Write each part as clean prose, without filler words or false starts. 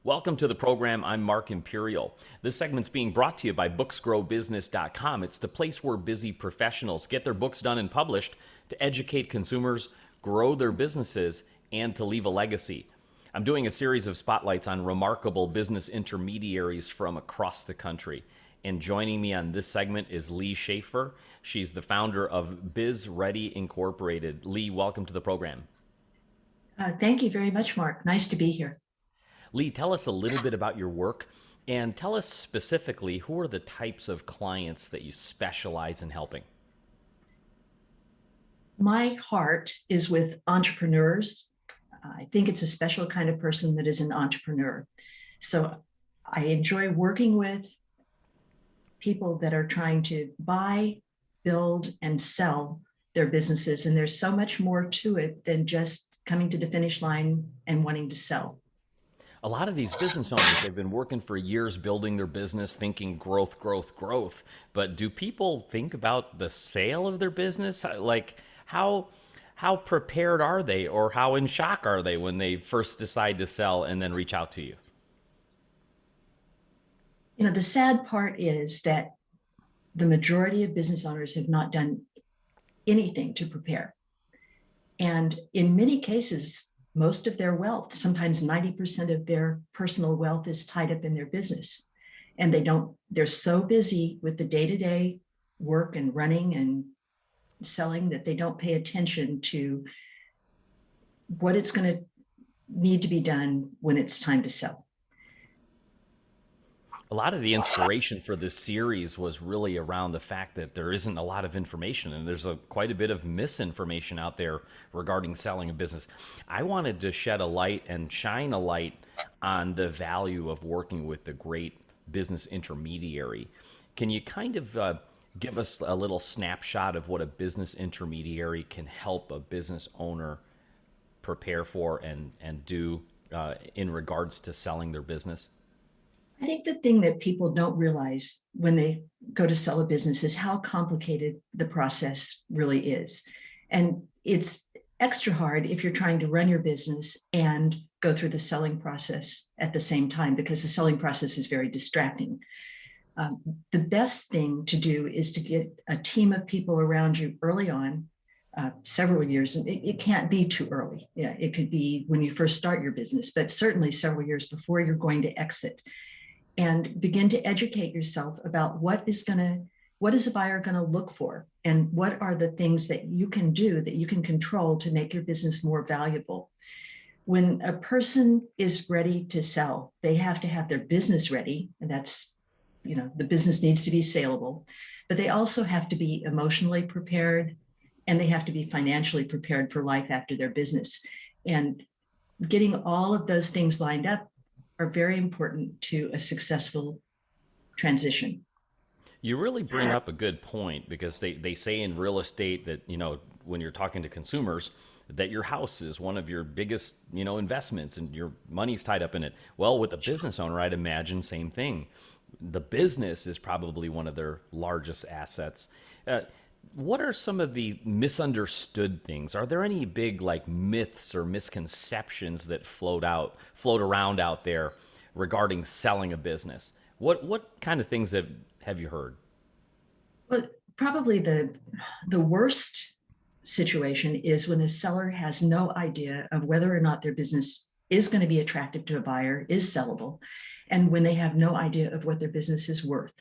Welcome to the program. I'm Mark Imperial. This segment's being brought to you by booksgrowbusiness.com. It's the place where busy professionals get their books done and published to educate consumers, grow their businesses, and to leave a legacy. I'm doing a series of spotlights on remarkable business intermediaries from across the country. And joining me on this segment is Lee Sheaffer. She's the founder of Biz Ready Incorporated. Lee, welcome to the program. Thank you very much, Mark. Nice to be here. Lee, tell us a little bit about your work and tell us specifically who are the types of clients that you specialize in helping. My heart is with entrepreneurs. I think it's a special kind of person that is an entrepreneur. So I enjoy working with people that are trying to buy, build, and sell their businesses. And there's so much more to it than just coming to the finish line and wanting to sell. A lot of these business owners, they've been working for years building their business, thinking growth, growth, growth. But do people think about the sale of their business? Like how prepared are they, or how in shock are they when they first decide to sell and then reach out to you? The sad part is that the majority of business owners have not done anything to prepare. And in many cases, most of their wealth, sometimes 90% of their personal wealth, is tied up in their business. And they're so busy with the day-to-day work and running and selling that they don't pay attention to what it's going to need to be done when it's time to sell. A lot of the inspiration for this series was really around the fact that there isn't a lot of information, and there's quite a bit of misinformation out there regarding selling a business. I wanted to shed a light and shine a light on the value of working with the great business intermediary. Can you kind of give us a little snapshot of what a business intermediary can help a business owner prepare for and do in regards to selling their business? I think the thing that people don't realize when they go to sell a business is how complicated the process really is. And it's extra hard if you're trying to run your business and go through the selling process at the same time, because the selling process is very distracting. The best thing to do is to get a team of people around you early on, several years. And it can't be too early. Yeah, it could be when you first start your business, but certainly several years before you're going to exit, and begin to educate yourself about what is a buyer going to look for, and what are the things that you can do, that you can control, to make your business more valuable. When a person is ready to sell, they have to have their business ready, and that's, the business needs to be saleable, but they also have to be emotionally prepared, and they have to be financially prepared for life after their business. And getting all of those things lined up are very important to a successful transition. You really bring up a good point, because they say in real estate that, when you're talking to consumers, that your house is one of your biggest, investments, and your money's tied up in it. Well, with a business owner, I'd imagine same thing. The business is probably one of their largest assets. What are some of the misunderstood things? Are there any big like myths or misconceptions that float around out there regarding selling a business? What kind of things have you heard? But probably the worst situation is when a seller has no idea of whether or not their business is going to be attractive to a buyer, is sellable, and when they have no idea of what their business is worth.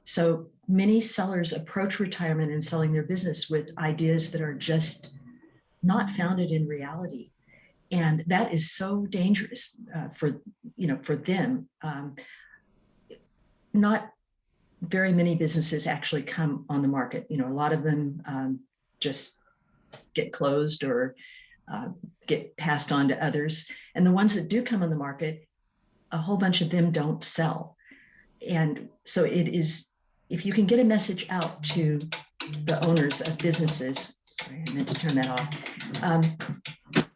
So many sellers approach retirement and selling their business with ideas that are just not founded in reality. And that is so dangerous for them. Not very many businesses actually come on the market. A lot of them just get closed or get passed on to others. And the ones that do come on the market, a whole bunch of them don't sell. And so it is, if you can get a message out to the owners of businesses, sorry, I meant to turn that off.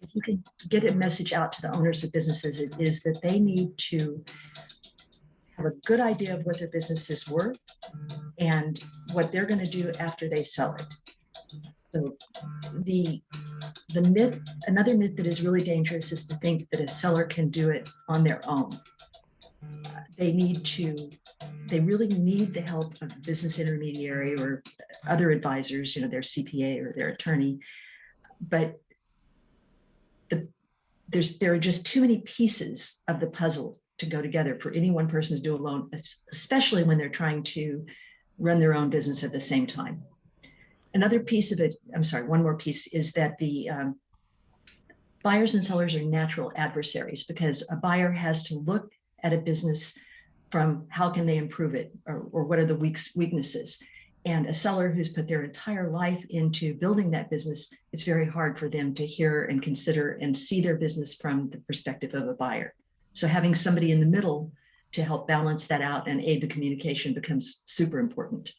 If you can get a message out to the owners of businesses, it is that they need to have a good idea of what their business is worth and what they're going to do after they sell it. So the Another myth that is really dangerous is to think that a seller can do it on their own. They need to, they really need the help of a business intermediary or other advisors, their CPA or their attorney. But there are just too many pieces of the puzzle to go together for any one person to do alone, especially when they're trying to run their own business at the same time. Another piece of it, I'm sorry, one more piece is that the buyers and sellers are natural adversaries, because a buyer has to look at a business from how can they improve it, or what are the weaknesses. And a seller who's put their entire life into building that business, it's very hard for them to hear and consider and see their business from the perspective of a buyer. So having somebody in the middle to help balance that out and aid the communication becomes super important.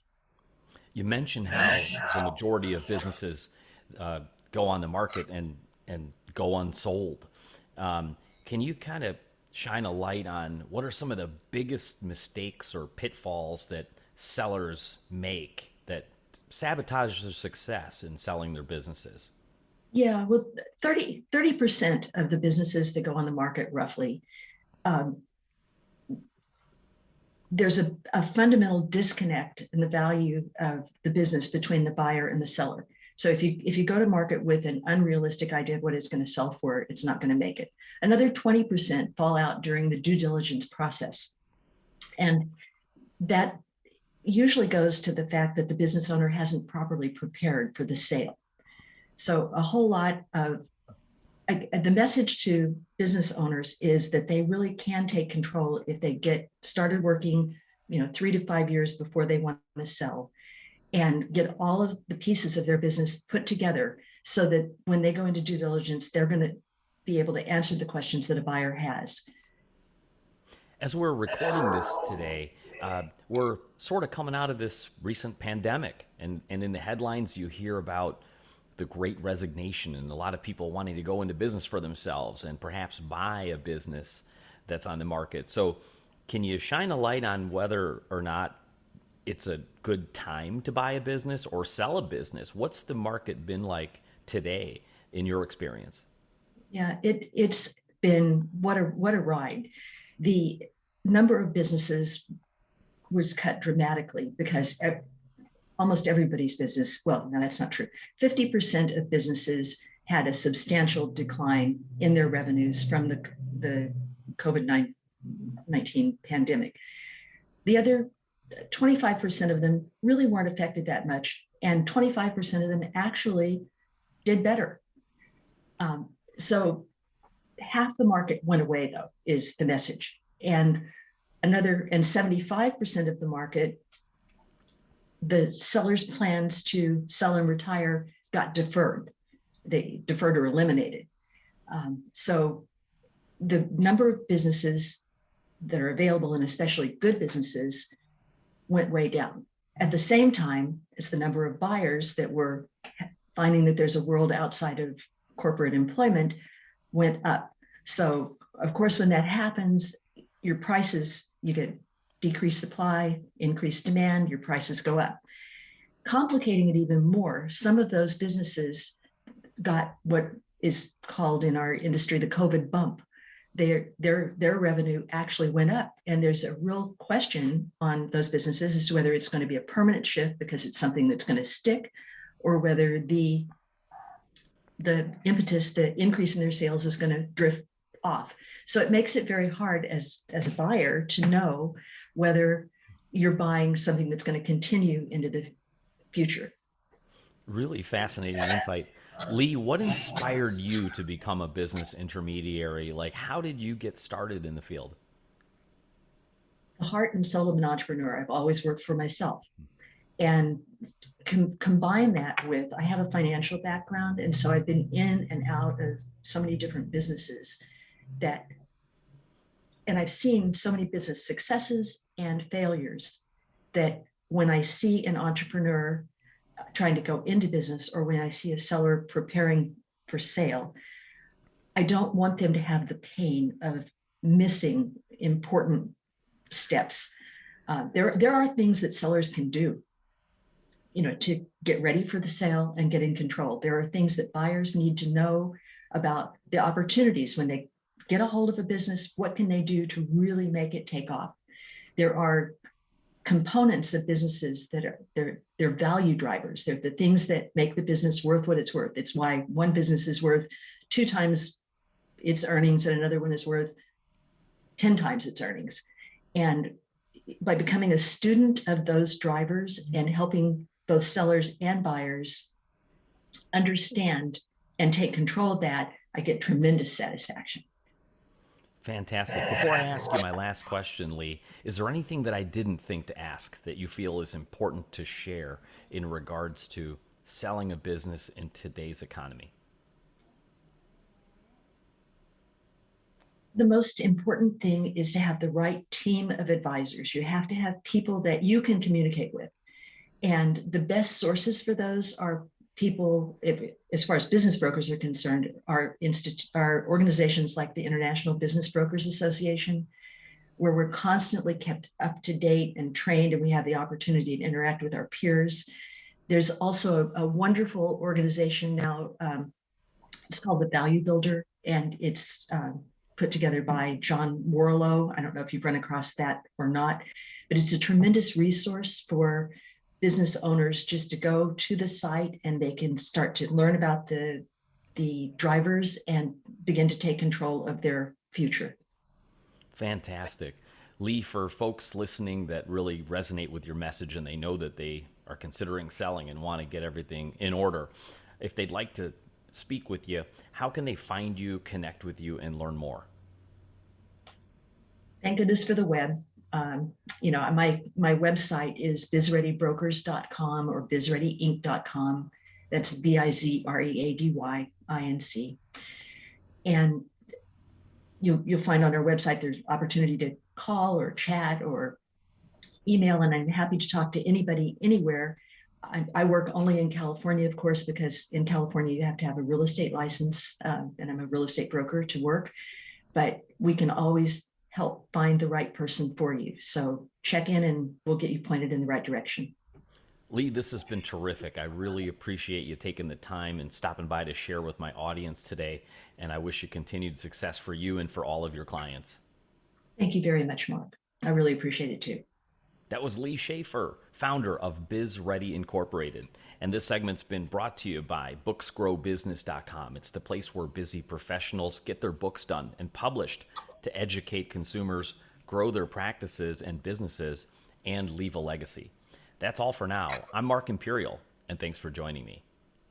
You mentioned how the majority of businesses go on the market and go unsold. Can you kind of shine a light on what are some of the biggest mistakes or pitfalls that sellers make that sabotage their success in selling their businesses? Yeah, well, 30% of the businesses that go on the market roughly, um, there's a fundamental disconnect in the value of the business between the buyer and the seller. So if you go to market with an unrealistic idea of what it's going to sell for, it's not going to make it. Another 20% fall out during the due diligence process. And that usually goes to the fact that the business owner hasn't properly prepared for the sale. So a whole lot of the message to business owners is that they really can take control if they get started working, 3 to 5 years before they want to sell, and get all of the pieces of their business put together so that when they go into due diligence, they're going to be able to answer the questions that a buyer has. As we're recording this today, we're sort of coming out of this recent pandemic, and in the headlines, you hear about the great resignation and a lot of people wanting to go into business for themselves and perhaps buy a business that's on the market. So, can you shine a light on whether or not it's a good time to buy a business or sell a business? What's the market been like today in your experience? Yeah, it's been what a ride. The number of businesses was cut dramatically because almost everybody's business, well, no, that's not true. 50% of businesses had a substantial decline in their revenues from the COVID-19 pandemic. The other 25% of them really weren't affected that much, and 25% of them actually did better. So half the market went away, though, is the message. And 75% of the market, the seller's plans to sell and retire got deferred. They deferred or eliminated. So the number of businesses that are available, and especially good businesses, went way down. At the same time as the number of buyers that were finding that there's a world outside of corporate employment went up. So of course, when that happens, your prices, you get decreased supply, increased demand, your prices go up. Complicating it even more, some of those businesses got what is called in our industry the COVID bump. Their revenue actually went up, and there's a real question on those businesses as to whether it's going to be a permanent shift because it's something that's going to stick, or whether the impetus, the increase in their sales is going to drift off. So it makes it very hard as a buyer to know whether you're buying something that's going to continue into the future. Really fascinating insight. Lee, what inspired you to become a business intermediary? Like, how did you get started in the field? The heart and soul of an entrepreneur. I've always worked for myself. And combine that with, I have a financial background. And so I've been in and out of so many different businesses and I've seen so many business successes and failures that when I see an entrepreneur trying to go into business, or when I see a seller preparing for sale, I don't want them to have the pain of missing important steps. There are things that sellers can do to get ready for the sale and get in control. There are things that buyers need to know about the opportunities when they get a hold of a business. What can they do to really make it take off? There are components of businesses that are they're value drivers. They're the things that make the business worth what it's worth. It's why one business is worth 2 times its earnings and another one is worth 10 times its earnings. And by becoming a student of those drivers and helping both sellers and buyers understand and take control of that, I get tremendous satisfaction. Fantastic. Before I ask you my last question, Lee, is there anything that I didn't think to ask that you feel is important to share in regards to selling a business in today's economy? The most important thing is to have the right team of advisors. You have to have people that you can communicate with. And the best sources for those are people, as far as business brokers are concerned, are organizations like the International Business Brokers Association, where we're constantly kept up to date and trained, and we have the opportunity to interact with our peers. There's also a wonderful organization now. It's called the Value Builder, and it's put together by John Warlow. I don't know if you've run across that or not, but it's a tremendous resource for business owners just to go to the site and they can start to learn about the drivers and begin to take control of their future. Fantastic. Lee, for folks listening that really resonate with your message and they know that they are considering selling and want to get everything in order, if they'd like to speak with you, how can they find you, connect with you, and learn more? Thank goodness for the web. My website is bizreadybrokers.com or bizreadyinc.com. That's BIZREADYINC. And you'll find on our website there's opportunity to call or chat or email, and I'm happy to talk to anybody anywhere. I work only in California, of course, because in California you have to have a real estate license, and I'm a real estate broker to work. But we can always help find the right person for you. So check in and we'll get you pointed in the right direction. Lee, this has been terrific. I really appreciate you taking the time and stopping by to share with my audience today. And I wish you continued success for you and for all of your clients. Thank you very much, Mark. I really appreciate it too. That was Lee Sheaffer, founder of Biz Ready Incorporated. And this segment's been brought to you by booksgrowbusiness.com. It's the place where busy professionals get their books done and published to educate consumers, grow their practices and businesses, and leave a legacy. That's all for now. I'm Mark Imperial, and thanks for joining me.